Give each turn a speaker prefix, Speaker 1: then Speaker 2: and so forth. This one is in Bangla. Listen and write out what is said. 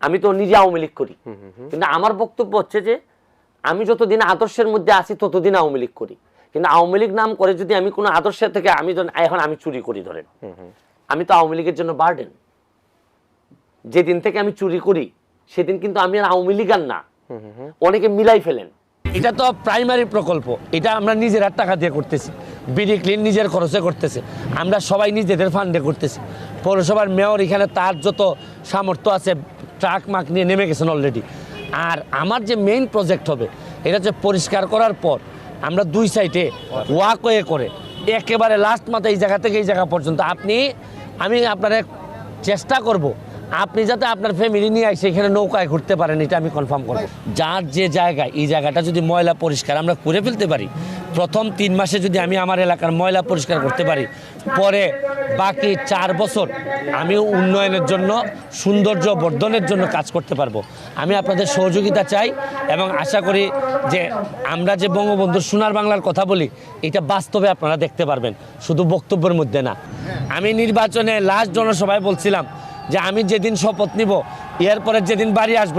Speaker 1: আমি তো নিজে আওয়ামী লীগ করি, কিন্তু আমার বক্তব্য হচ্ছে যে আমি যতদিন আদর্শের মধ্যে আছি ততদিন আওয়ামী লীগ করি, কিন্তু আওয়ামী লীগ নাম করে যদি আমি কোনো আদর্শের থেকে এখন আমি চুরি করি ধরেন, আমি তো আওয়ামী লীগের জন্য বার্ডেন। যেদিন থেকে আমি চুরি করি সেদিন কিন্তু আমি আর আওয়ামী লীগ আর না, অনেকে মিলাই ফেলেন।
Speaker 2: এটা তো প্রাইমারি প্রকল্প, এটা আমরা নিজের টাকা দিয়ে করতেছি, বিডি ক্লিন নিজের খরচে করতেছে, আমরা সবাই নিজেদের ফান্ডে করতেছি। পৌরসভার মেয়র এখানে তার যত সামর্থ্য আছে ট্রাক মাক নিয়ে নেমে গেছেন অলরেডি। আর আমার যে মেইন প্রজেক্ট হবে এটা হচ্ছে পরিষ্কার করার পর আমরা দুই সাইডে ওয়াকওয়ে করে একেবারে লাস্ট মাথায় এই জায়গা থেকে এই জায়গা পর্যন্ত আমি আপনার চেষ্টা করব আপনি যাতে আপনার ফ্যামিলি নিয়ে এসে এখানে নৌকায় ঘুরতে পারেন, এটা আমি কনফার্ম করব। যার যে জায়গায় এই জায়গাটা যদি ময়লা পরিষ্কার আমরা করে ফেলতে পারি, প্রথম 3 মাসে যদি আমি আমার এলাকার ময়লা পরিষ্কার করতে পারি, পরে বাকি 4 বছর আমি উন্নয়নের জন্য সৌন্দর্য বর্ধনের জন্য কাজ করতে পারবো। আমি আপনাদের সহযোগিতা চাই এবং আশা করি যে আমরা যে বঙ্গবন্ধুর সোনার বাংলার কথা বলি এটা বাস্তবে আপনারা দেখতে পারবেন, শুধু বক্তব্যের মধ্যে না। আমি নির্বাচনে লাস্ট জনসভায় বলছিলাম যে আমি যেদিন শপথ নিব এরপরে যেদিন বাড়ি আসবো